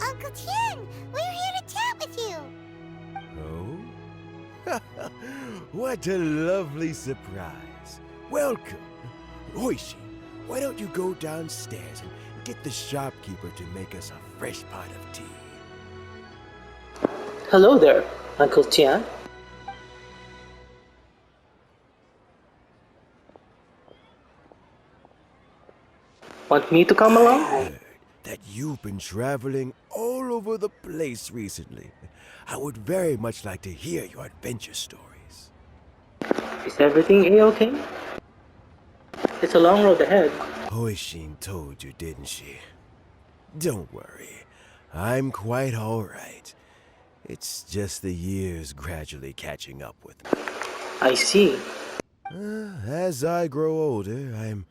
Uncle Tian, we're here to chat with you. Oh? What a lovely surprise. Welcome. Oishi, why don't you go downstairs and get the shopkeeper to make us a fresh pot of tea? Hello there, Uncle Tian. Want me to come I along? heard that you've been traveling all over the place recently. I would very much like to hear your adventure stories. Is everything A-okay? It's a long road ahead. Hoishin told you, didn't she? Don't worry. I'm quite all right. It's just the years gradually catching up with me. I see. As I grow older, I'm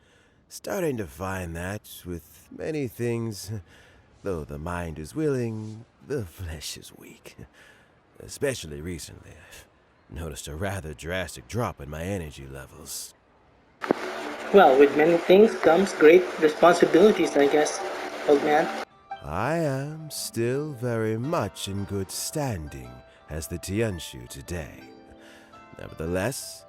starting to find that with many things, though the mind is willing, the flesh is weak. Especially recently, I've noticed a rather drastic drop in my energy levels. Well, with many things comes great responsibilities, I guess, old man. I am still very much in good standing as the Tianshu today. Nevertheless,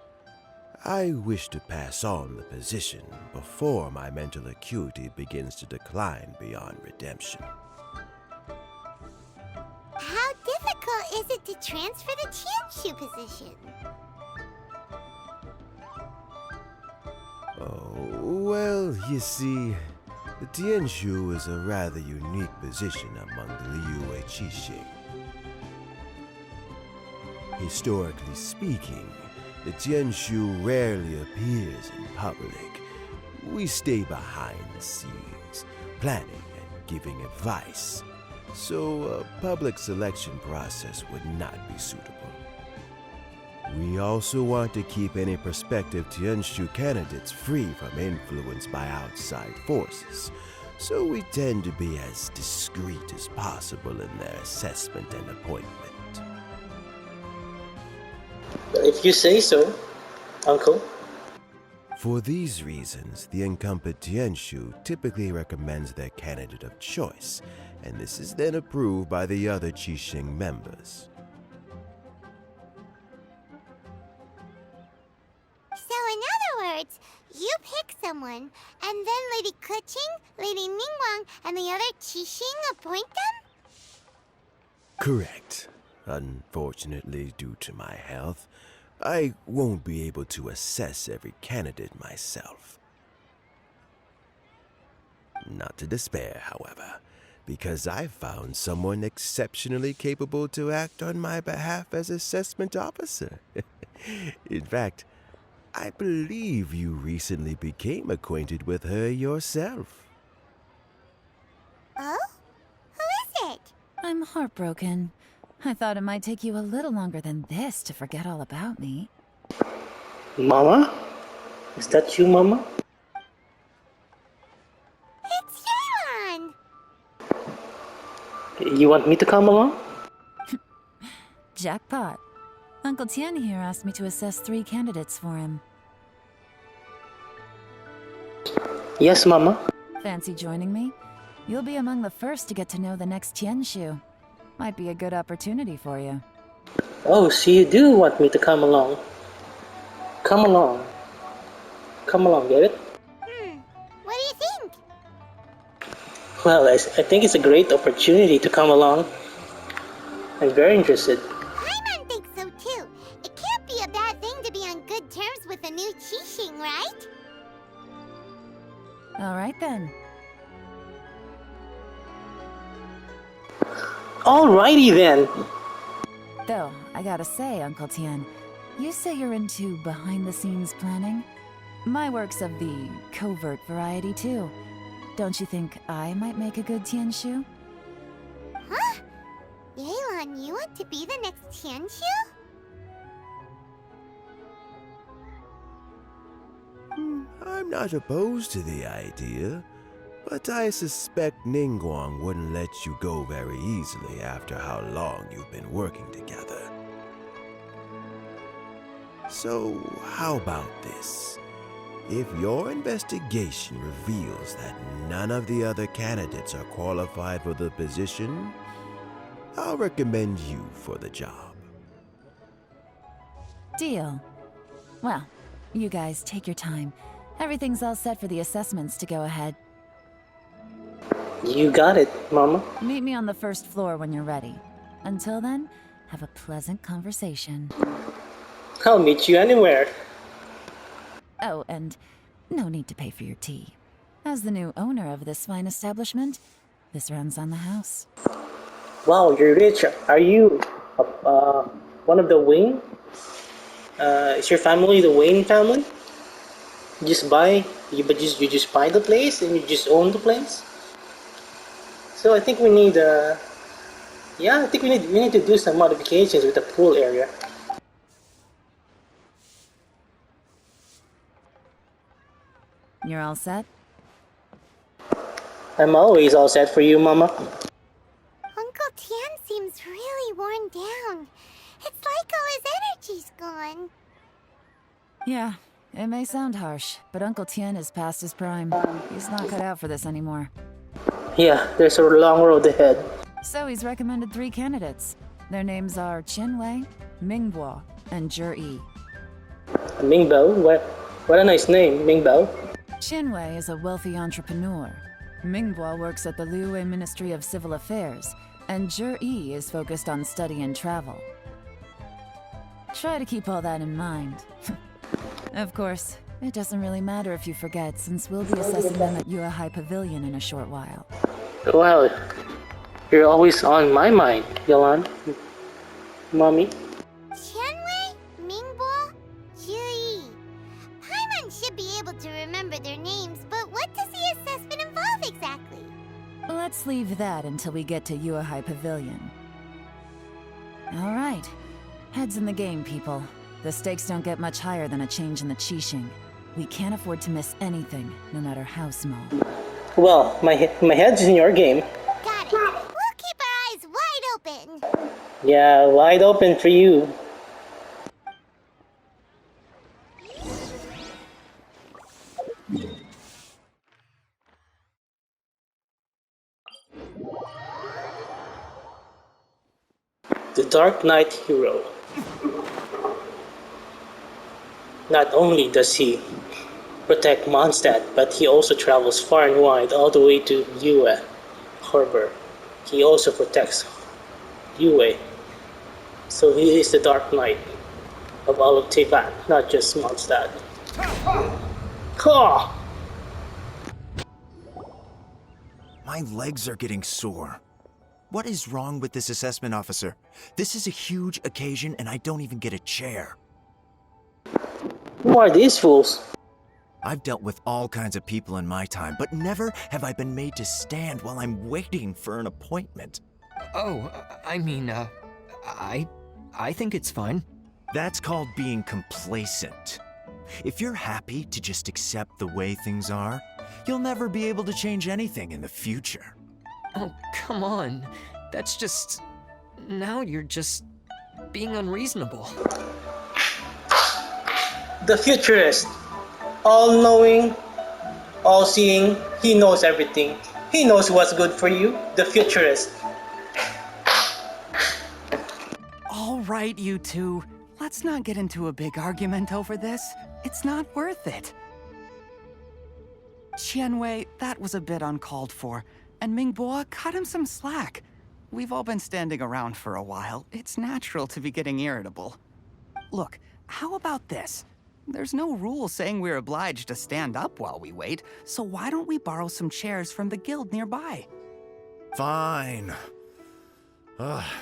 I wish to pass on the position before my mental acuity begins to decline beyond redemption. How difficult is it to transfer the Tianshu position? Oh, well, you see, the Tianshu is a rather unique position among the Liyue Qixing. Historically speaking, the Tianshu rarely appears in public. We stay behind the scenes, planning and giving advice, so a public selection process would not be suitable. We also want to keep any prospective Tianshu candidates free from influence by outside forces, so we tend to be as discreet as possible in their assessment and appointment. If you say so, Uncle. For these reasons, the incumbent Tianshu typically recommends their candidate of choice, and this is then approved by the other Qixing members. So in other words, you pick someone, and then Lady Keqing, Lady Ningguang, and the other Qixing appoint them? Correct. Unfortunately, due to my health, I won't be able to assess every candidate myself. Not to despair, however, because I found someone exceptionally capable to act on my behalf as assessment officer. In fact, I believe you recently became acquainted with her yourself. Oh? Who is it? I'm heartbroken. I thought it might take you a little longer than this to forget all about me. Mama? Is that you, Mama? It's YELAN! You want me to come along? Jackpot. Uncle Tian here asked me to assess 3 candidates for him. Yes, Mama. Fancy joining me? You'll be among the first to get to know the next Tianshu. Might be a good opportunity for you. Oh, so you do want me to come along. Come along. Come along, get it? What do you think? Well, I think it's a great opportunity to come along. I'm very interested. Paimon thinks so too. It can't be a bad thing to be on good terms with a new Qixing, right? All right then. Alrighty then. Though, I gotta say, Uncle Tian, you say you're into behind-the-scenes planning? My work's of the covert variety, too. Don't you think I might make a good Tianshu? Huh? YELAN, you want to be the next Tianshu? I'm not opposed to the idea, but I suspect Ningguang wouldn't let you go very easily after how long you've been working together. So, how about this? If your investigation reveals that none of the other candidates are qualified for the position, I'll recommend you for the job. Deal. Well, you guys take your time. Everything's all set for the assessments to go ahead. You got it, Mama. Meet me on the first floor when you're ready. Until then, have a pleasant conversation. I'll meet you anywhere. Oh, and no need to pay for your tea. As the new owner of this fine establishment, this runs on the house. Wow, you're rich. Are you one of the Wayne? Is your family the Wayne family? You just buy, you just buy the place and you just own the place. So I think we need, I think we need to do some modifications with the pool area. You're all set? I'm always all set for you, Mama. Uncle Tian seems really worn down. It's like all his energy's gone. Yeah, it may sound harsh, but Uncle Tian is past his prime. He's not cut out for this anymore. Yeah, there's a long road ahead. So he's recommended 3 candidates. Their names are Qinwei, Mingbo, and Zhi. Mingbao? What a nice name, Mingbao. Qinwei is a wealthy entrepreneur. Mingbo works at the Liyue Ministry of Civil Affairs, and Zhi is focused on study and travel. Try to keep all that in mind. Of course, it doesn't really matter if you forget, since we'll be assessing them at Yuehai Pavilion in a short while. Wow, you're always on my mind, YELAN. Mommy. Qianwei, Mingbo, Zhi. Paimon should be able to remember their names, but what does the assessment involve exactly? Let's leave that until we get to Yuehai Pavilion. All right. Heads in the game, people. The stakes don't get much higher than a change in the Qixing. We can't afford to miss anything, no matter how small. Well, my head's in your game. Got it. We'll keep our eyes wide open. Yeah, wide open for you. The Dark Knight hero. Not only does he protect Mondstadt, but he also travels far and wide all the way to Liyue Harbor. He also protects Liyue. So he is the Dark Knight of all of Teyvat, not just Mondstadt. Ha! My legs are getting sore. What is wrong with this assessment officer? This is a huge occasion and I don't even get a chair. Who are these fools? I've dealt with all kinds of people in my time, but never have I been made to stand while I'm waiting for an appointment. Oh, I mean, I think it's fine. That's called being complacent. If you're happy to just accept the way things are, you'll never be able to change anything in the future. Oh, come on. That's just... Now you're just being unreasonable. The futurist. All-knowing, all-seeing, he knows everything. He knows what's good for you. The futurist. All right, you two. Let's not get into a big argument over this. It's not worth it. Qianwei, that was a bit uncalled for. And Mingbo, cut him some slack. We've all been standing around for a while. It's natural to be getting irritable. Look, how about this? There's no rule saying we're obliged to stand up while we wait, so why don't we borrow some chairs from the guild nearby? Fine.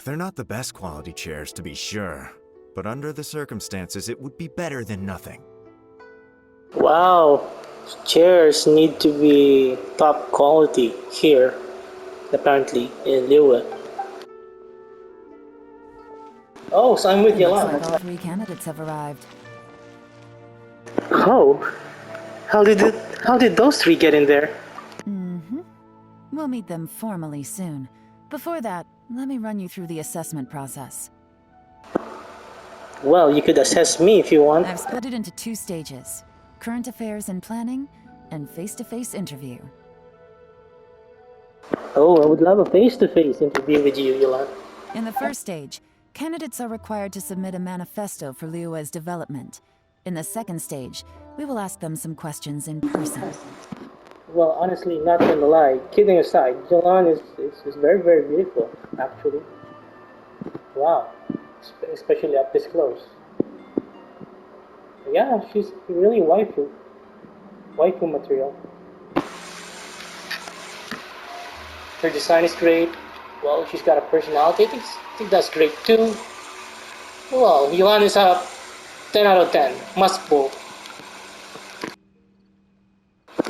They're not the best quality chairs, to be sure. But under the circumstances, it would be better than nothing. Wow. Chairs need to be top quality here, apparently, in Liyue. Oh, so I'm with Looks like YELAN. all 3 candidates have arrived. Oh, how did those 3 get in there? We'll meet them formally soon. Before that, let me run you through the assessment process. Well, you could assess me if you want. I've split it into 2 stages. current affairs and planning, and face-to-face interview. Oh, I would love a face-to-face interview with you, Yelan. In the first stage, candidates are required to submit a manifesto for Liyue's development. In the second stage, we will ask them some questions in person. Well, honestly, not gonna lie, kidding aside, Yelan is very, very beautiful, actually. Wow, especially up this close. Yeah, she's really waifu material. Her design is great. Well, she's got a personality. I think that's great too. Well, Yelan is a 10 out of 10. Must pull.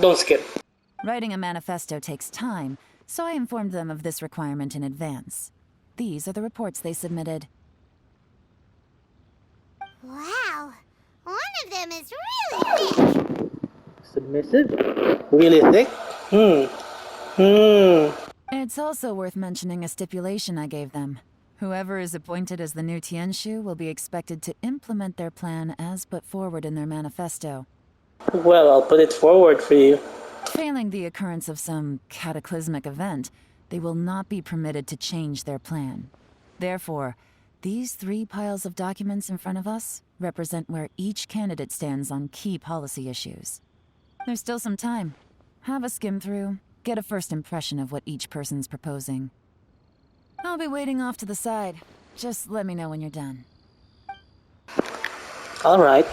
Don't skip. Writing a manifesto takes time, so I informed them of this requirement in advance. These are the reports they submitted. Wow, one of them is really thick. Submissive? Really thick? It's also worth mentioning a stipulation I gave them. Whoever is appointed as the new Tianshu will be expected to implement their plan as put forward in their manifesto. Well, I'll put it forward for you. Failing the occurrence of some cataclysmic event, they will not be permitted to change their plan. Therefore, these 3 piles of documents in front of us represent where each candidate stands on key policy issues. There's still some time. Have a skim through, get a first impression of what each person's proposing. I'll be waiting off to the side. Just let me know when you're done. Alright.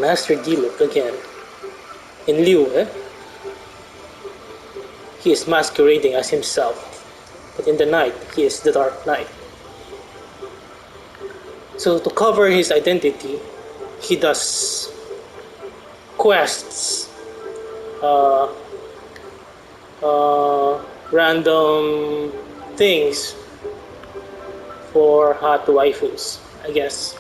Master Diluc again. In Liyue, he is masquerading as himself, but in the night, he is the Dark Knight. So to cover his identity, he does quests, random things for hot waifus, I guess.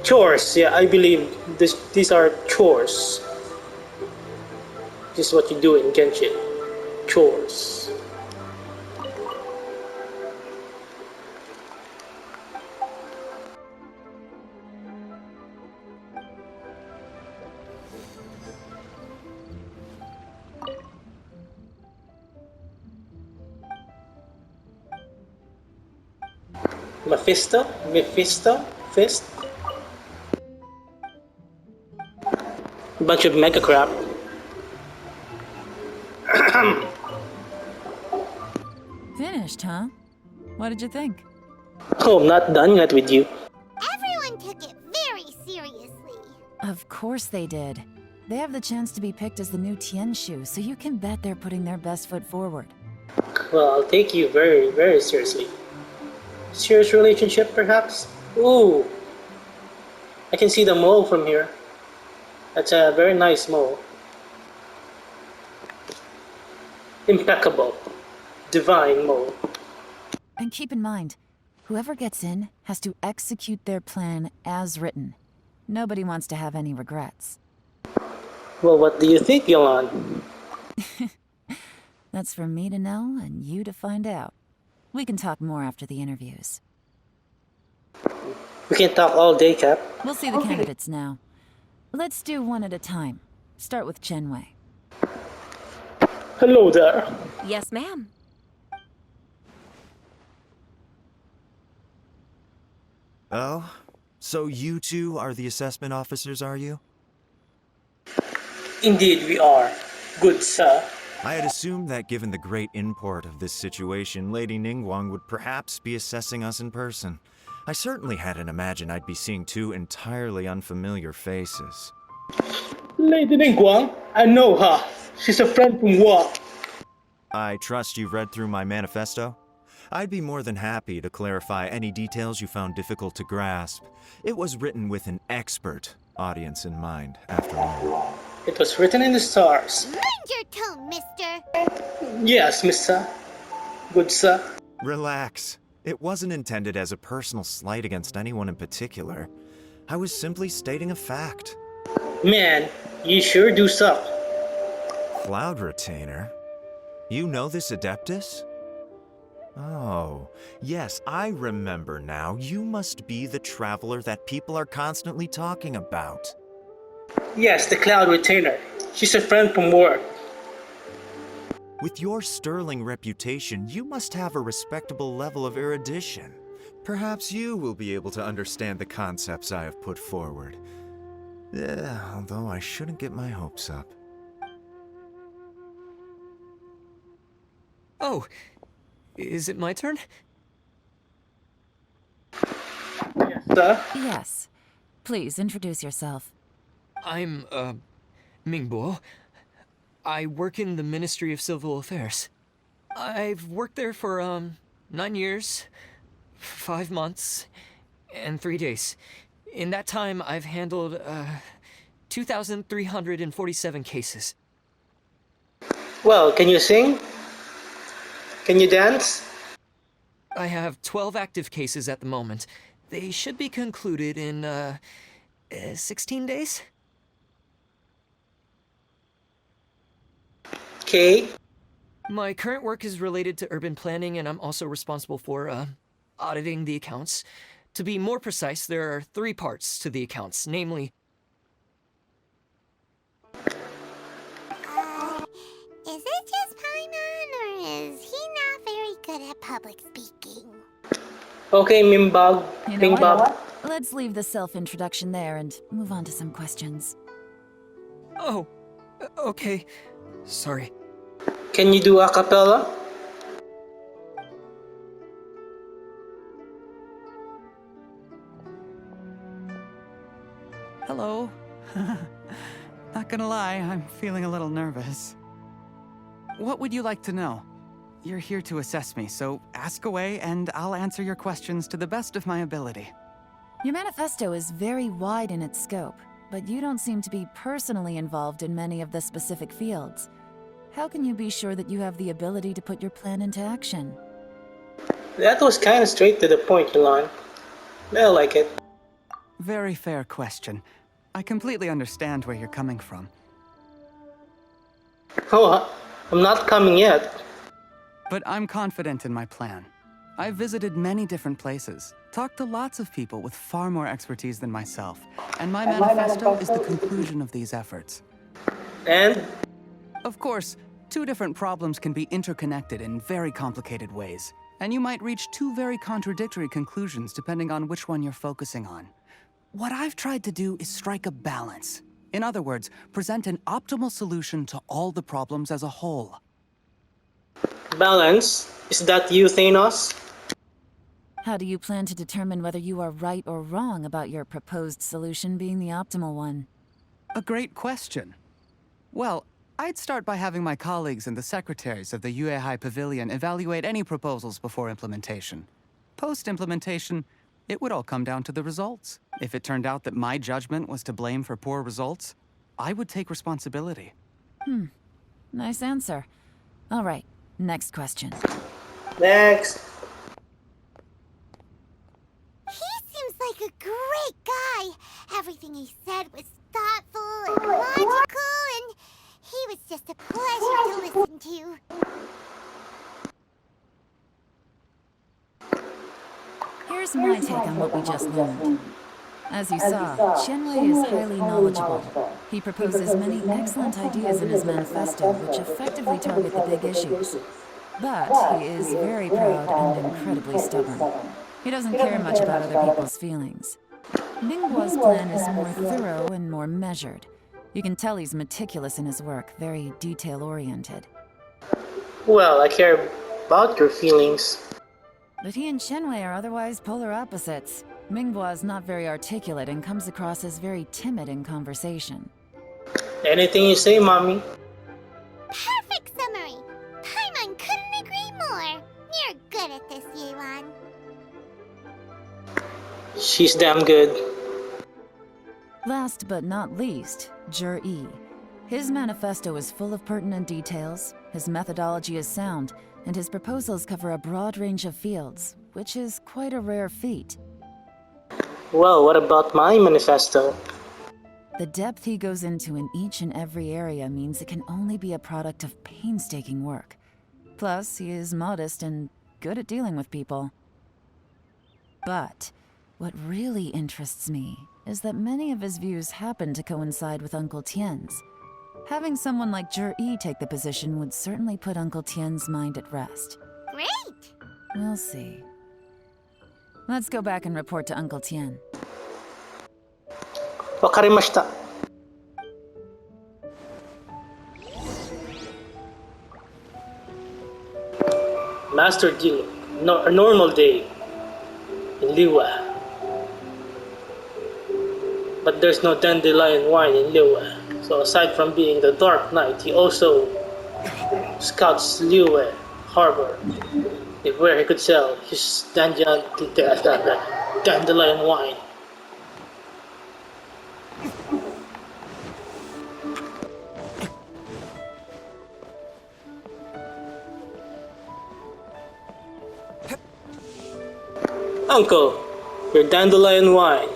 Chores, yeah, I believe these are chores. This is what you do in Genshin. Chores. Mephisto? Fist? Bunch of mega crap. Finished, huh? What did you think? Oh, I'm not done yet with you. Everyone took it very seriously. Of course they did. They have the chance to be picked as the new Tianshu, so you can bet they're putting their best foot forward. Well, I'll take you very, very seriously. Serious relationship, perhaps? Ooh. I can see the mole from here. That's a very nice mole. Impeccable. Divine mole. And keep in mind, whoever gets in has to execute their plan as written. Nobody wants to have any regrets. Well, what do you think, Yelan? That's for me to know and you to find out. We can talk more after the interviews. We can talk all day, Cap. We'll see the candidates now. Let's do one at a time. Start with Chenwei. Hello there. Yes, ma'am. Oh? So you two are the assessment officers, are you? Indeed we are. Good sir. I had assumed that given the great import of this situation, Lady Ningguang would perhaps be assessing us in person. I certainly hadn't imagined I'd be seeing 2 entirely unfamiliar faces. Lady Ningguang? I know her. She's a friend from work. I trust you've read through my manifesto? I'd be more than happy to clarify any details you found difficult to grasp. It was written with an expert audience in mind, after all. It was written in the stars. Mind your tone, mister. Yes, mister. Good sir. Relax. It wasn't intended as a personal slight against anyone in particular. I was simply stating a fact. Man, you sure do suck. Cloud Retainer? You know this Adeptus? Oh, yes, I remember now. You must be the traveler that people are constantly talking about. Yes, the Cloud Retainer. She's a friend from work. With your sterling reputation, you must have a respectable level of erudition. Perhaps you will be able to understand the concepts I have put forward. Although I shouldn't get my hopes up. Oh, is it my turn? Yes, sir. Yes. Please introduce yourself. I'm, Mingbo. I work in the Ministry of Civil Affairs. I've worked there for, 9 years, 5 months, and 3 days. In that time, I've handled, 2,347 cases. Well, can you sing? Can you dance? I have 12 active cases at the moment. They should be concluded in, 16 days? Okay. My current work is related to urban planning, and I'm also responsible for, auditing the accounts. To be more precise, there are 3 parts to the accounts, namely... Is it just Paimon, or is he not very good at public speaking? Okay, Mimbog. You know Mingbog. what? Let's leave the self-introduction there and move on to some questions. Oh, okay. Sorry. Can you do a cappella? Hello. Not gonna lie, I'm feeling a little nervous. What would you like to know? You're here to assess me, so ask away and I'll answer your questions to the best of my ability. Your manifesto is very wide in its scope, but you don't seem to be personally involved in many of the specific fields. How can you be sure that you have the ability to put your plan into action? That was kind of straight to the point, YELAN. I like it. Very fair question. I completely understand where you're coming from. Oh, I'm not coming yet. But I'm confident in my plan. I've visited many different places, talked to lots of people with far more expertise than myself, and my manifesto is the conclusion of these efforts. And? Of course, 2 different problems can be interconnected in very complicated ways, and you might reach 2 very contradictory conclusions depending on which one you're focusing on. What I've tried to do is strike a balance. In other words, present an optimal solution to all the problems as a whole. Balance? Is that you, Thanos? How do you plan to determine whether you are right or wrong about your proposed solution being the optimal one? A great question. Well, I'd start by having my colleagues and the secretaries of the UEHI Pavilion evaluate any proposals before implementation. Post-implementation, it would all come down to the results. If it turned out that my judgment was to blame for poor results, I would take responsibility. Nice answer. All right, next question. Next. He seems like a great guy. Everything he said was thoughtful and logical, and he was just a pleasure to listen to. Here's my take on what we just learned. As you saw, Shenwei is highly knowledgeable. He proposes many excellent ideas in his manifesto which effectively target the big issues. But he is very proud and incredibly stubborn. He doesn't care much about other people's feelings. Ningguo's plan is more thorough and more measured. You can tell he's meticulous in his work, very detail-oriented. Well, I care about your feelings. But he and Shenwei are otherwise polar opposites. Mingbo is not very articulate and comes across as very timid in conversation. Anything you say, Mommy. Perfect summary. Paimon couldn't agree more. You're good at this, YELAN. She's damn good. Last but not least, Jur-E. His manifesto is full of pertinent details, his methodology is sound, and his proposals cover a broad range of fields, which is quite a rare feat. Well, what about my manifesto? The depth he goes into in each and every area means it can only be a product of painstaking work. Plus, he is modest and good at dealing with people. But what really interests me is that many of his views happen to coincide with Uncle Tien's. Having someone like Yi take the position would certainly put Uncle Tien's mind at rest. Great! We'll see. Let's go back and report to Uncle Tien. Wakarimashita. Master Deal. No, a normal day in Liwa. But there's no dandelion wine in Liwa. So aside from being the Dark Knight, he also scouts Liwa Harbor, where he could sell his dandelion wine. Uncle, your dandelion wine.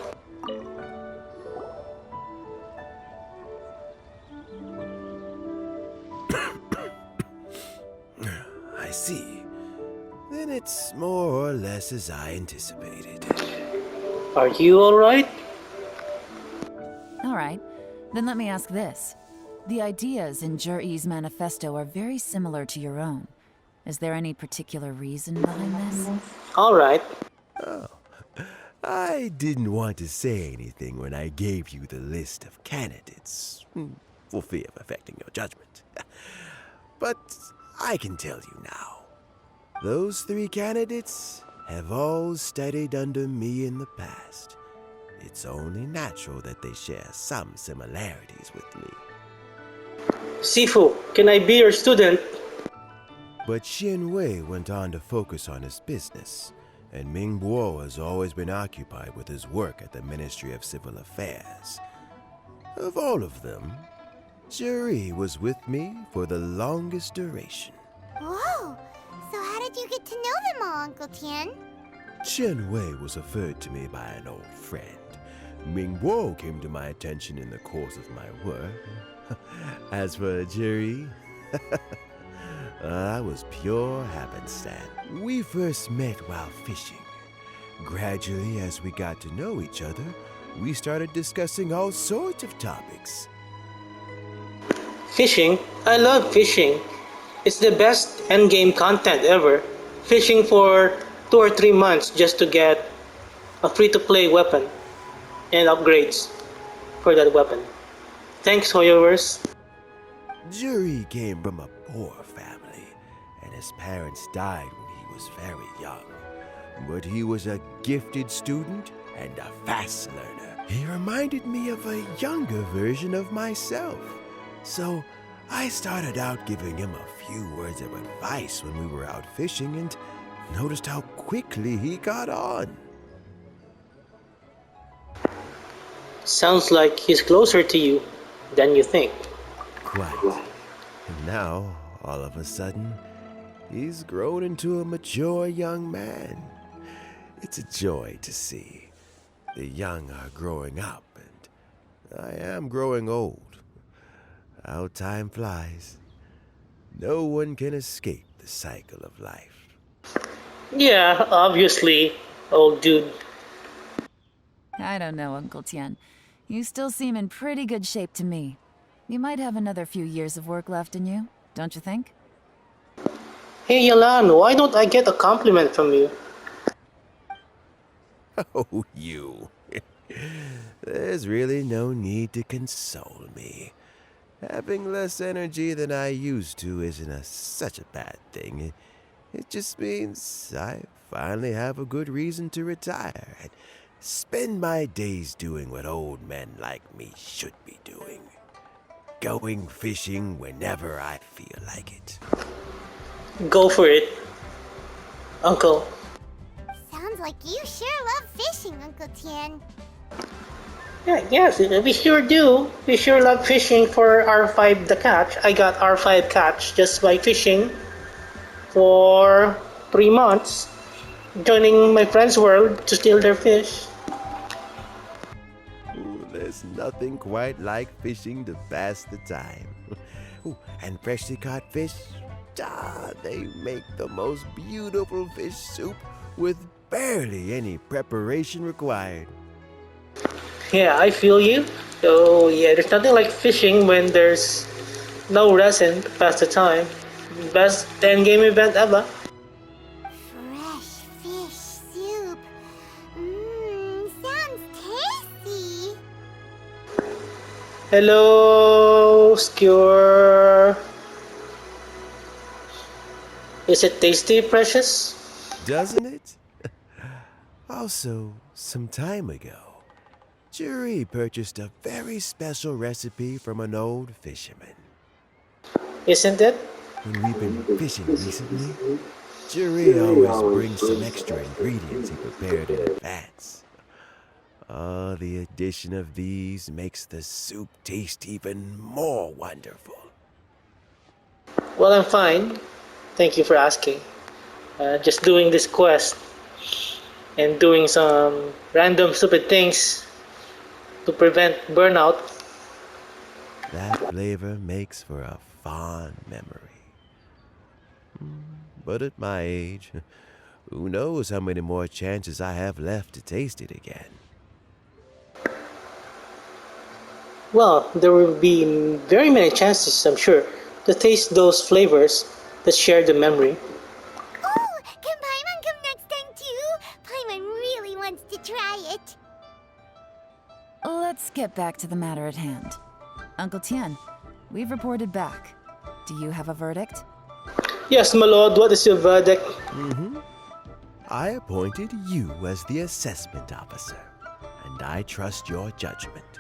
I see. Then it's more or less as I anticipated. Are you alright? All right, then let me ask this. The ideas in Yi's manifesto are very similar to your own. Is there any particular reason behind this? Alright. I didn't want to say anything when I gave you the list of candidates, for fear of affecting your judgment. But I can tell you now. Those 3 candidates have all studied under me in the past. It's only natural that they share some similarities with me. Sifu, can I be your student? But Xin Wei went on to focus on his business, and Ming Bo has always been occupied with his work at the Ministry of Civil Affairs. Of all of them, Yi was with me for the longest duration. Whoa! So how did you get to know them all, Uncle Tien? Chen Wei was referred to me by an old friend. Ming Bo came to my attention in the course of my work. As for Yi, that was pure happenstance. We first met while fishing. Gradually, as we got to know each other, we started discussing all sorts of topics. Fishing? I love fishing. It's the best endgame content ever. Fishing for 2 or 3 months just to get a free-to-play weapon and upgrades for that weapon. Thanks, Hoyoverse. Yi came from a poor family, and his parents died when he was very young. But he was a gifted student and a fast learner. He reminded me of a younger version of myself. So I started out giving him a few words of advice when we were out fishing and noticed how quickly he got on. Sounds like he's closer to you than you think. Quite. And now, all of a sudden, he's grown into a mature young man. It's a joy to see. The young are growing up, and I am growing old. How time flies. No one can escape the cycle of life. Yeah, obviously, old dude. I don't know, Uncle Tien. You still seem in pretty good shape to me. You might have another few years of work left in you, don't you think? Hey, YELAN, why don't I get a compliment from you? Oh, you. There's really no need to console me. Having less energy than I used to isn't such a bad thing. It just means I finally have a good reason to retire and spend my days doing what old men like me should be doing. Going fishing whenever I feel like it. Go for it, Uncle. Sounds like you sure love fishing, Uncle Tien. Yeah, yes, we sure do. We sure love fishing for R5 the catch. I got R5 catch just by fishing for 3 months, joining my friend's world to steal their fish. Ooh, there's nothing quite like fishing to pass the time. Ooh, and freshly caught fish, They make the most beautiful fish soup with barely any preparation required. Yeah, I feel you. So yeah, there's nothing like fishing when there's no resin to pass the time. Best 10 game event ever. Fresh fish soup. Mmm, sounds tasty. Hello, Skewer. Is it tasty, Precious? Doesn't it? Also, some time ago, Jury purchased a very special recipe from an old fisherman. Isn't it? When we've been fishing recently, Jury always brings some extra ingredients he prepared in advance. The addition of these makes the soup taste even more wonderful. Well, I'm fine. Thank you for asking. Just doing this quest and doing some random stupid things to prevent burnout. That flavor makes for a fond memory. But at my age, who knows how many more chances I have left to taste it again. Well, there will be very many chances, I'm sure, to taste those flavors that share the memory. Oh, can Paimon come next time too? Paimon really wants to try it. Let's get back to the matter at hand. Uncle Tian, we've reported back. Do you have a verdict? Yes, my lord, what is your verdict? I appointed you as the assessment officer, and I trust your judgment.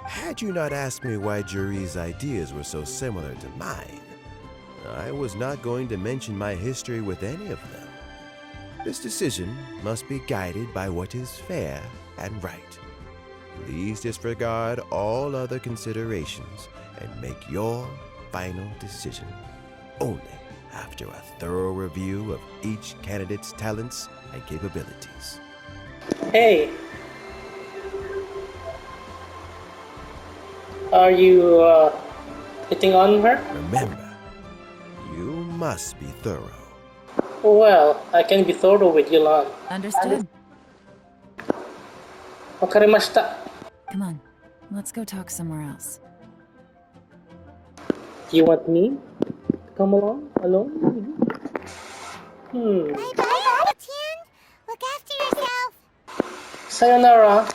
Had you not asked me why Jury's ideas were so similar to mine, I was not going to mention my history with any of them. This decision must be guided by what is fair and right. Please disregard all other considerations and make your final decision only after a thorough review of each candidate's talents and capabilities. Hey. Are you, hitting on her? Remember, you must be thorough. Well, I can be thorough with YELAN. Understood. Wakarimashita. Come on, let's go talk somewhere else. Do you want me to come along? Alone? Bye-bye, Uncle Tian. Look after yourself. Sayonara.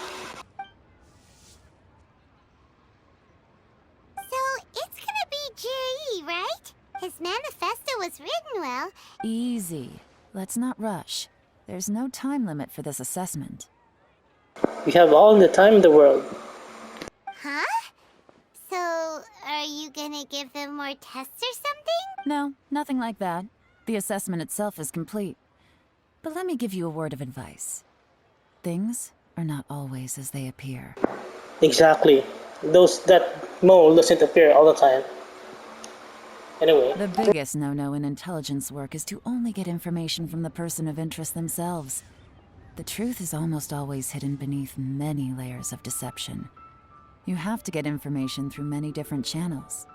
So, it's gonna be Jiri, right? His manifesto was written well. Easy. Let's not rush. There's no time limit for this assessment. We have all the time in the world. Huh? So, are you gonna give them more tests or something? No, nothing like that. The assessment itself is complete. But let me give you a word of advice. Things are not always as they appear. Exactly. That mole doesn't appear all the time. Anyway. The biggest no-no in intelligence work is to only get information from the person of interest themselves. The truth is almost always hidden beneath many layers of deception. You have to get information through many different channels.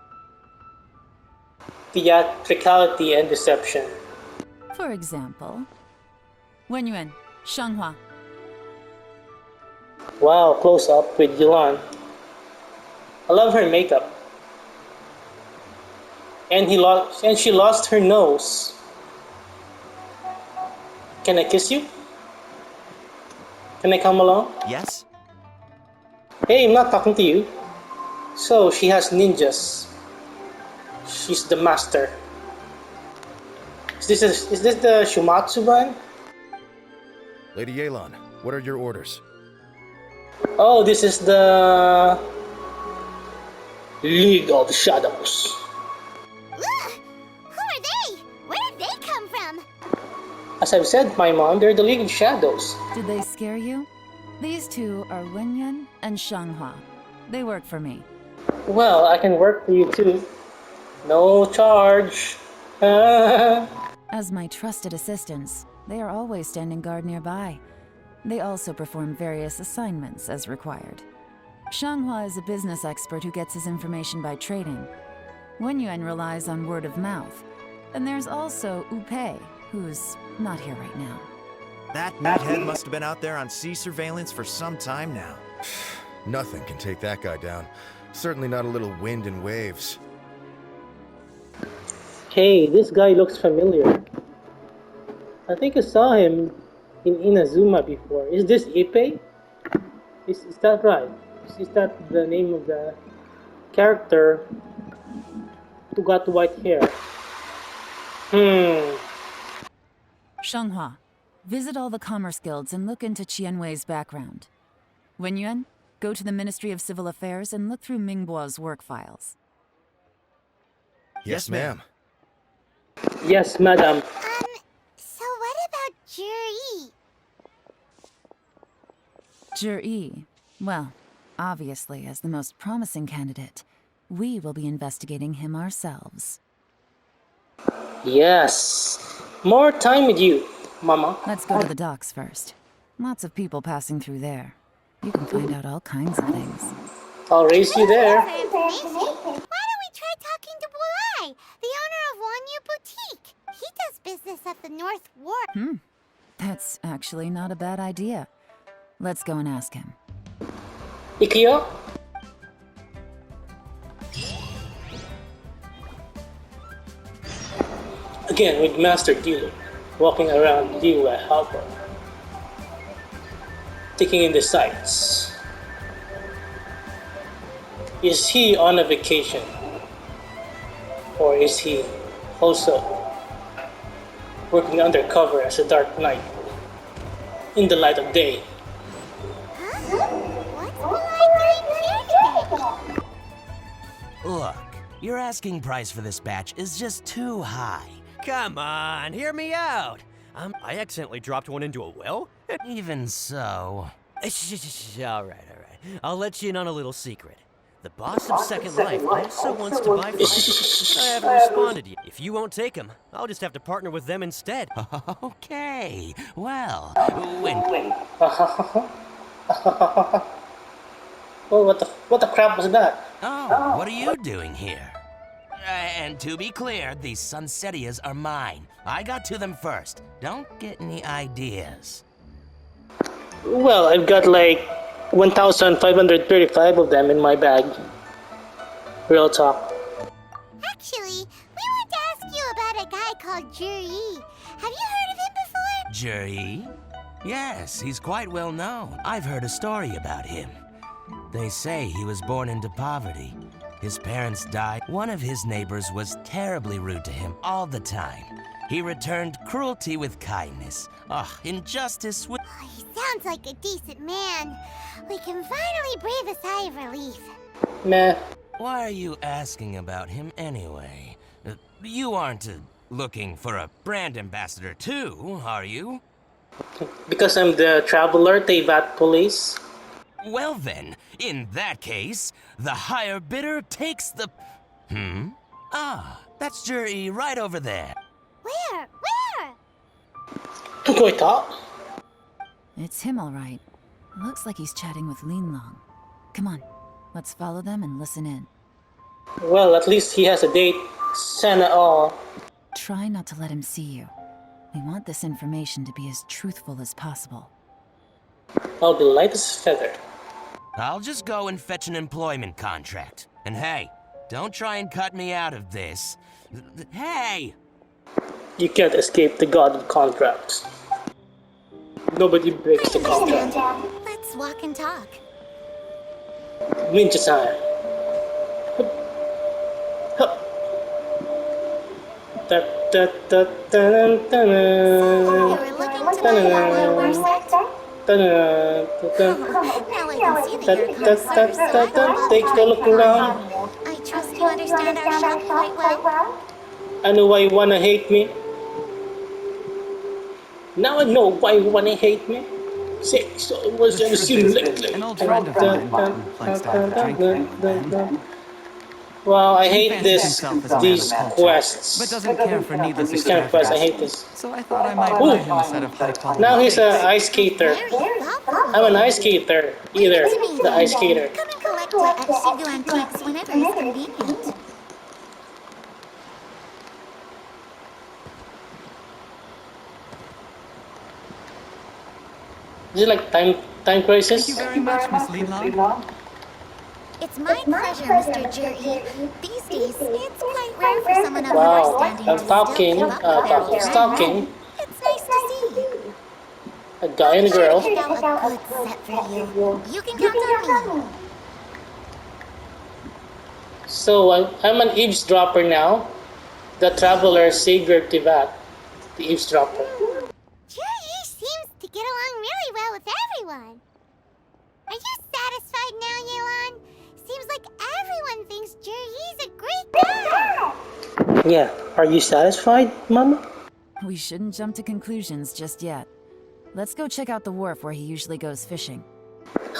Theatricality and deception. For example, Wenyuan, Shanghua. Wow, close up with YELAN. I love her makeup. And she lost her nose. Can I kiss you? Can I come along? Yes? Hey, I'm not talking to you. So, she has ninjas. She's the master. Is this the Shumatsu ban? Lady YELAN, what are your orders? Oh, this is the League of Shadows. Ugh! Who are they? Where did they come from? As I've said, my mom, they're the League of Shadows. Did they scare you? These two are Wenyuan and Shanghua. They work for me. Well, I can work for you too. No charge. As my trusted assistants, they are always standing guard nearby. They also perform various assignments as required. Shanghua is a business expert who gets his information by trading. Wenyuan relies on word of mouth. And there's also Upei, who's not here right now. That meathead must have been out there on sea surveillance for some time now. Nothing can take that guy down. Certainly not a little wind and waves. Hey, this guy looks familiar. I think I saw him in Inazuma before. Is this Ippei? Is that right? Is that the name of the character who got white hair? Shanghua, visit all the commerce guilds and look into Qianwei's background. Wenyuan, go to the Ministry of Civil Affairs and look through Mingbo's work files. Yes, ma'am. Yes, madam. So what about Juri? Juri, well, obviously as the most promising candidate, we will be investigating him ourselves. Yes. More time with you, Mama. Let's go to the docks first. Lots of people passing through there. You can find out all kinds of things. I'll raise you there. For information, why don't we try talking to Bulai, the owner of Wanyu Boutique? He does business at the North Wharf. That's actually not a bad idea. Let's go and ask him. Ikio? Again with Master Dealer, walking around Liyue Harbor, taking in the sights. Is he on a vacation? Or is he also working undercover as a dark knight in the light of day? What's Bulai doing here today? Look, your asking price for this batch is just too high. Come on, hear me out. I accidentally dropped one into a well? Even so. All right. I'll let you in on a little secret. The boss of Second Life also wants to buy from me. I haven't responded yet. If you won't take him, I'll just have to partner with them instead. Okay, well, when... Well, what the crap was that? Oh, what are you doing here? And to be clear, these Sunsetias are mine. I got to them first. Don't get any ideas. Well, I've got like 1,535 of them in my bag. Real talk. Actually, we want to ask you about a guy called Juri. Have you heard of him before? Juri? Yes, he's quite well known. I've heard a story about him. They say he was born into poverty. His parents died. One of his neighbors was terribly rude to him all the time. He returned cruelty with kindness. Injustice with... Oh, he sounds like a decent man. We can finally breathe a sigh of relief. Meh. Why are you asking about him anyway? You aren't looking for a brand ambassador too, are you? Because I'm the traveler, Teyvat police. Well then, in that case, the higher bidder takes the... that's Juri right over there. Where? Go talk. It's him, all right. Looks like he's chatting with Linlong. Come on, let's follow them and listen in. Well, at least he has a date. Sana all. Try not to let him see you. We want this information to be as truthful as possible. I'll be light as a feather. I'll just go and fetch an employment contract. And hey, don't try and cut me out of this. Hey! You can't escape the god of contracts. Nobody breaks the contract. Let's walk and talk. Ninja-san. You were looking to buy our worst. Now I can see that you're a connoisseur, so Take a look around. I trust you understand our shop quite well. I know why you wanna hate me. Now I know why you wanna hate me. Say, so it was in the scene lately. An old friend of mine who likes to have a drink and Well, I he hate fancies this, himself as a man these of culture, quests. but doesn't care for needless These kind of quests, I hate extravagance. this. So I thought I might buy him a set of high-quality Now he's cakes. an ice skater. Very thoughtful. I'm an ice skater. Either the ice skater. Come and collect it at Shigu Antiques whenever it's convenient. Is it like time crisis? Thank you very much, Miss Leland. It's my pleasure, Mr. Jury. These days, it's quite rare for someone of your Wow, standing I'm to still talking, keep up with their old stalking friends. It's nice to see. a guy and a girl. Pick out a good set for you. You can count on me. So I'm an eavesdropper now. The traveler Savior Tivat, the eavesdropper. Jury seems to get along really well with everyone. Are you satisfied now, Yelan? Seems like everyone thinks Jury's a great guy. Yeah, are you satisfied, Mama? We shouldn't jump to conclusions just yet. Let's go check out the wharf where he usually goes fishing.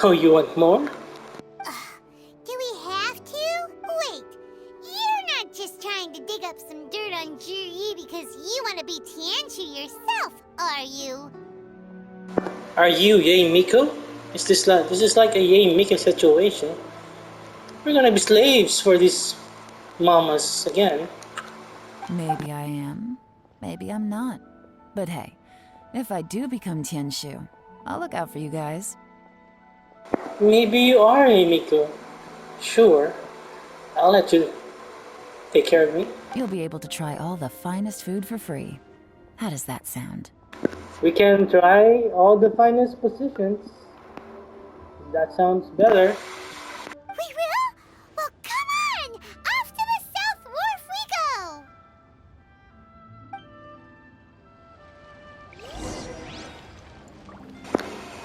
Oh, you want more? Do we have to? Wait, you're not just trying to dig up some dirt on Jury because you want to be Tianshu yourself, are you? Are you Yay Miko? This is like a Yay Miko situation. We're gonna be slaves for these mamas again. Maybe I am. Maybe I'm not. But hey, if I do become Tianshu, I'll look out for you guys. Maybe you are Yay Miko. Sure, I'll let you take care of me. You'll be able to try all the finest food for free. How does that sound? We can try all the finest positions. That sounds better. We will? Well, come on! Off to the South Wharf we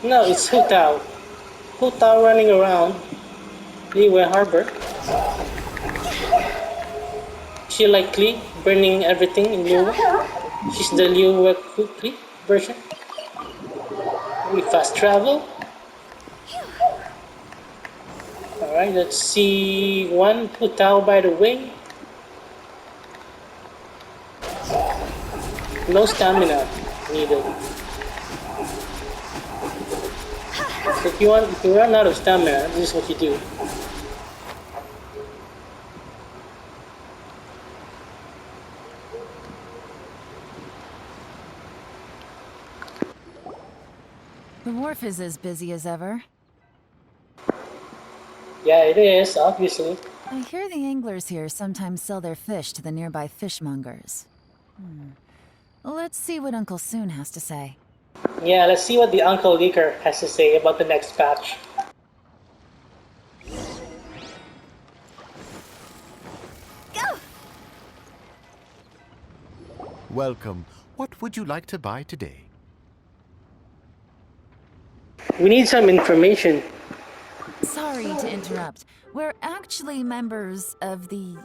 go! No, it's Hu Tao. Hu Tao running around Liyue Harbor. She likely burning everything in Liyue. She's the Liyue quickly version. We fast travel. Alright, let's see one Hu Tao by the way. No stamina needed. So if you run out of stamina, this is what you do. The wharf is as busy as ever. Yeah, it is, obviously. I hear the anglers here sometimes sell their fish to the nearby fishmongers. Let's see what Uncle Soon has to say. Yeah, let's see what the Uncle Leaker has to say about the next batch. Go! Welcome. What would you like to buy today? We need some information. Sorry to interrupt. We're actually members of the,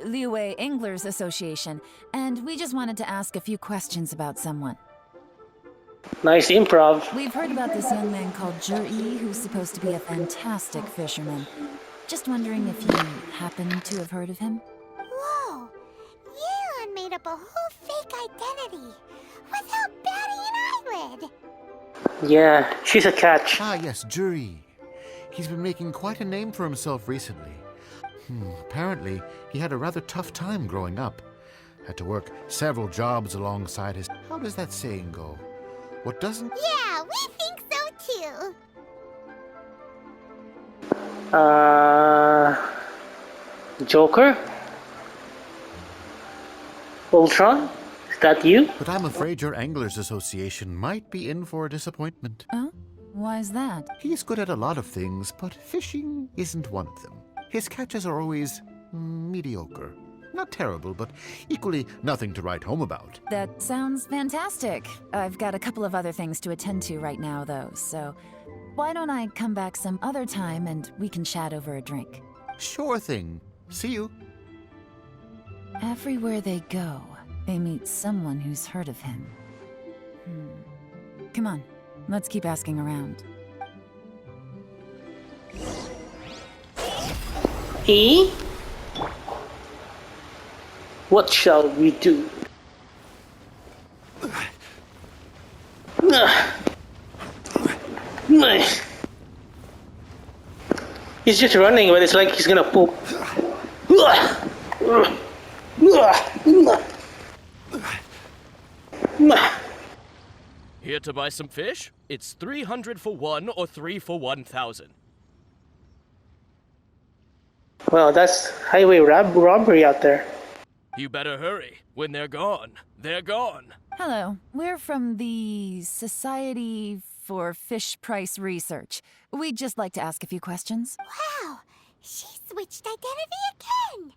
Liyue Anglers Association, and we just wanted to ask a few questions about someone. Nice improv. We've heard about this young man called Jur-E, who's supposed to be a fantastic fisherman. Just wondering if you happen to have heard of him? Whoa! Yelan made up a whole fake identity without batting an eyelid! Yeah, she's a catch. Ah, yes, Jury. He's been making quite a name for himself recently. Apparently, he had a rather tough time growing up. Had to work several jobs alongside his... How does that saying go? What doesn't... Yeah, we think so too. Joker? Ultron? Is that you? But I'm afraid your Anglers Association might be in for a disappointment. Oh? Why's that? He's good at a lot of things, but fishing isn't one of them. His catches are always mediocre. Not terrible, but equally nothing to write home about. That sounds fantastic. I've got a couple of other things to attend to right now, though, so why don't I come back some other time and we can chat over a drink? Sure thing. See you. Everywhere they go, they meet someone who's heard of him. Come on, let's keep asking around. E? What shall we do? He's just running, but it's like he's gonna poop. Here to buy some fish? It's 300 for 1 or 3 for 1,000. Well, that's highway robbery out there. You better hurry. When they're gone, they're gone. Hello, we're from the Society for Fish Price Research. We'd just like to ask a few questions. Wow, she switched identity again.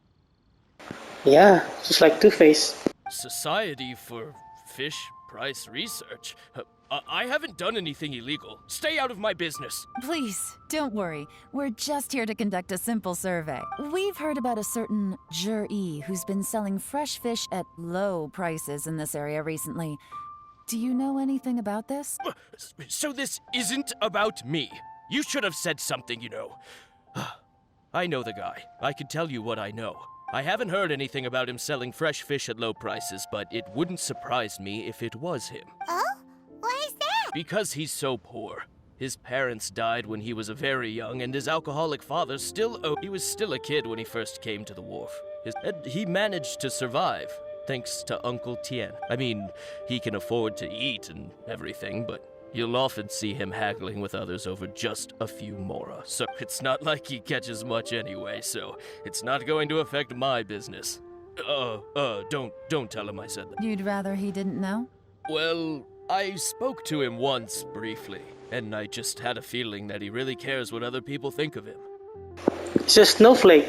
Yeah, just like Two-Face. Society for Fish Price Research? I haven't done anything illegal. Stay out of my business. Please, don't worry. We're just here to conduct a simple survey. We've heard about a certain Jur-E who's been selling fresh fish at low prices in this area recently. Do you know anything about this? So this isn't about me. You should have said something, you know. I know the guy. I can tell you what I know. I haven't heard anything about him selling fresh fish at low prices, but it wouldn't surprise me if it was him. Oh? Why is that? Because he's so poor. His parents died when he was very young, and his alcoholic father he was still a kid when he first came to the wharf. He managed to survive, thanks to Uncle Tien. I mean, he can afford to eat and everything, but you'll often see him haggling with others over just a few mora. So it's not like he catches much anyway, so it's not going to affect my business. Don't tell him I said that. You'd rather he didn't know? Well, I spoke to him once briefly, and I just had a feeling that he really cares what other people think of him. It's a snowflake.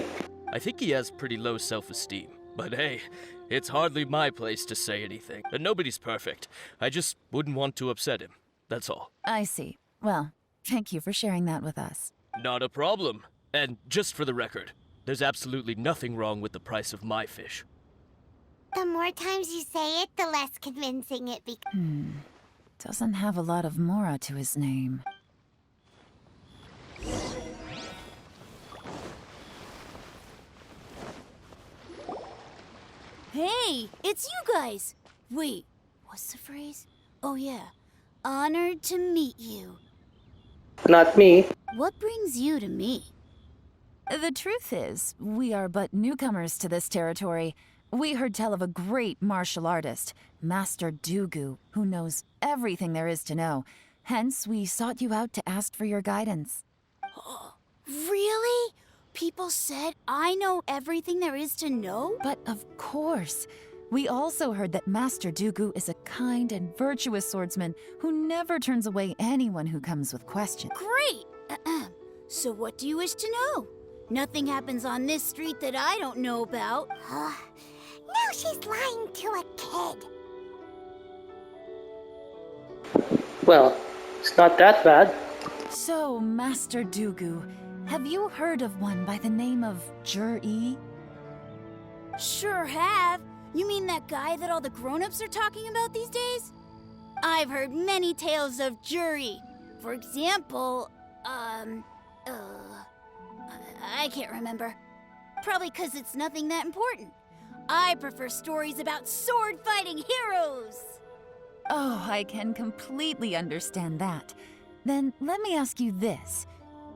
I think he has pretty low self-esteem, but hey, it's hardly my place to say anything. And nobody's perfect. I just wouldn't want to upset him. That's all. I see. Well, thank you for sharing that with us. Not a problem. And just for the record, there's absolutely nothing wrong with the price of my fish. The more times you say it, the less convincing it becomes. Doesn't have a lot of mora to his name. Hey, it's you guys! Wait, what's the phrase? Oh yeah, honored to meet you. Not me. What brings you to me? The truth is, we are but newcomers to this territory. We heard tell of a great martial artist, Master Dugu, who knows everything there is to know. Hence, we sought you out to ask for your guidance. Really? People said I know everything there is to know? But of course. We also heard that Master Dugu is a kind and virtuous swordsman who never turns away anyone who comes with questions. Great! So what do you wish to know? Nothing happens on this street that I don't know about. Now she's lying to a kid. Well, it's not that bad. So, Master Dugu, have you heard of one by the name of Jur-E? Sure have. You mean that guy that all the grown-ups are talking about these days? I've heard many tales of Jur-E. For example, I can't remember. Probably because it's nothing that important. I prefer stories about sword-fighting heroes. Oh, I can completely understand that. Then let me ask you this.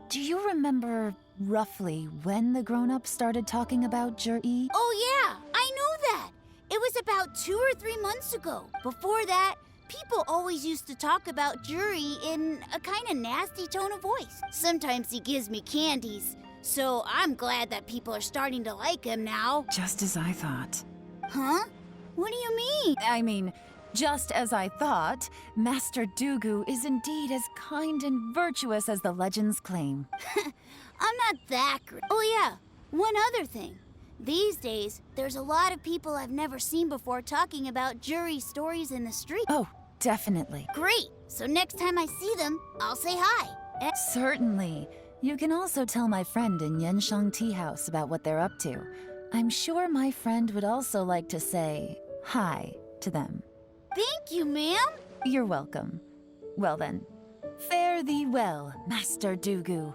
Do you remember roughly when the grown-ups started talking about Jur-E? Oh yeah, I know that. It was about 2 or 3 months ago. Before that, people always used to talk about Jur-E in a kind of nasty tone of voice. Sometimes he gives me candies. So I'm glad that people are starting to like him now. Just as I thought. Huh? What do you mean? I mean, just as I thought, Master Dugu is indeed as kind and virtuous as the legends claim. I'm not that great. Oh yeah, one other thing. These days, there's a lot of people I've never seen before talking about Jur-E stories in the street. Oh, definitely. Great. So next time I see them, I'll say hi. Certainly. You can also tell my friend in Yenshang Tea House about what they're up to. I'm sure my friend would also like to say hi to them. Thank you, ma'am. You're welcome. Well then, fare thee well, Master Dugu.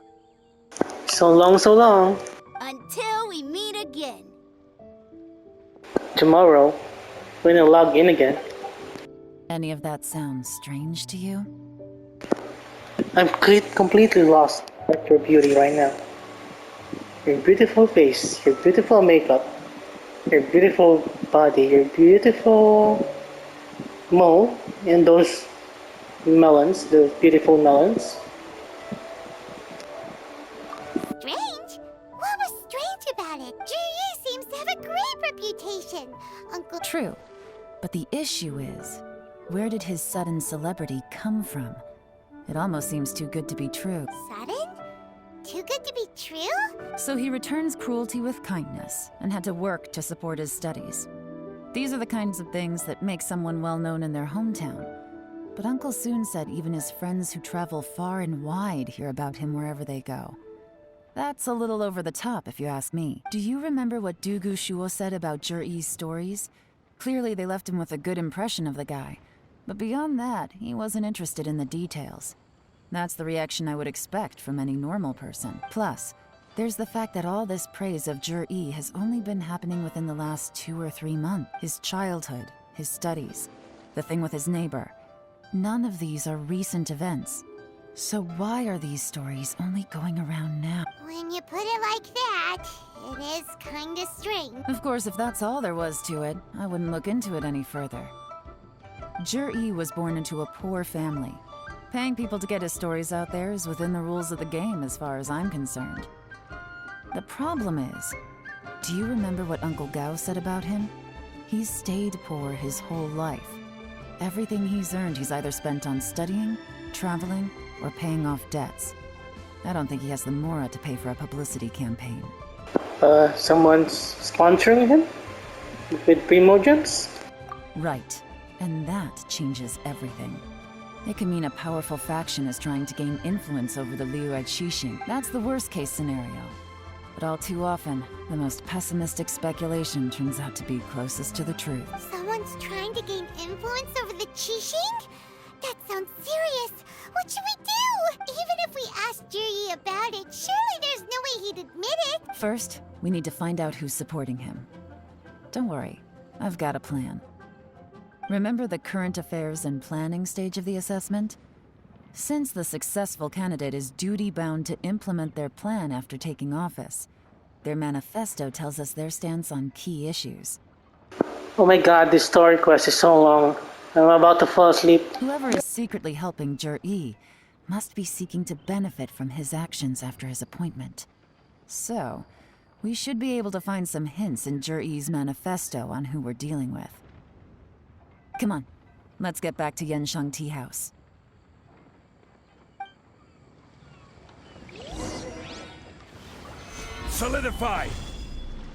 So long, so long. Until we meet again. Tomorrow, we're gonna log in again. Any of that sound strange to you? I'm completely lost at your beauty right now. Your beautiful face, your beautiful makeup, your beautiful body, your beautiful mole, and those melons, the beautiful melons. Strange? What was strange about it? Zhiyi seems to have a great reputation. Uncle... True. But the issue is, where did his sudden celebrity come from? It almost seems too good to be true. Sudden? Too good to be true? So he returns cruelty with kindness, and had to work to support his studies. These are the kinds of things that make someone well known in their hometown. But Uncle soon said even his friends who travel far and wide hear about him wherever they go. That's a little over the top, if you ask me. Do you remember what Dugu Shuo said about Zhiyi's stories? Clearly they left him with a good impression of the guy. But beyond that, he wasn't interested in the details. That's the reaction I would expect from any normal person. Plus, there's the fact that all this praise of Zhiyi has only been happening within the last 2 or 3 months. His childhood, his studies, the thing with his neighbor. None of these are recent events. So why are these stories only going around now? When you put it like that, it is kinda strange. Of course, if that's all there was to it, I wouldn't look into it any further. Zhiyi was born into a poor family. Paying people to get his stories out there is within the rules of the game as far as I'm concerned. The problem is, do you remember what Uncle Gao said about him? He's stayed poor his whole life. Everything he's earned he's either spent on studying, traveling, or paying off debts. I don't think he has the mora to pay for a publicity campaign. Someone's sponsoring him? With Primogents? Right. And that changes everything. It can mean a powerful faction is trying to gain influence over the Liu at Xixing. That's the worst-case scenario. But all too often, the most pessimistic speculation turns out to be closest to the truth. Someone's trying to gain influence over the Qixing? That sounds serious. What should we do? Even if we asked Zhiyi about it, surely there's no way he'd admit it. First, we need to find out who's supporting him. Don't worry, I've got a plan. Remember the current affairs and planning stage of the assessment? Since the successful candidate is duty-bound to implement their plan after taking office, their manifesto tells us their stance on key issues. Oh my god, this story quest is so long. I'm about to fall asleep. Whoever is secretly helping Zhiyi must be seeking to benefit from his actions after his appointment. So, we should be able to find some hints in Zhiyi's manifesto on who we're dealing with. Come on, let's get back to Yansheng Tea House. Solidify!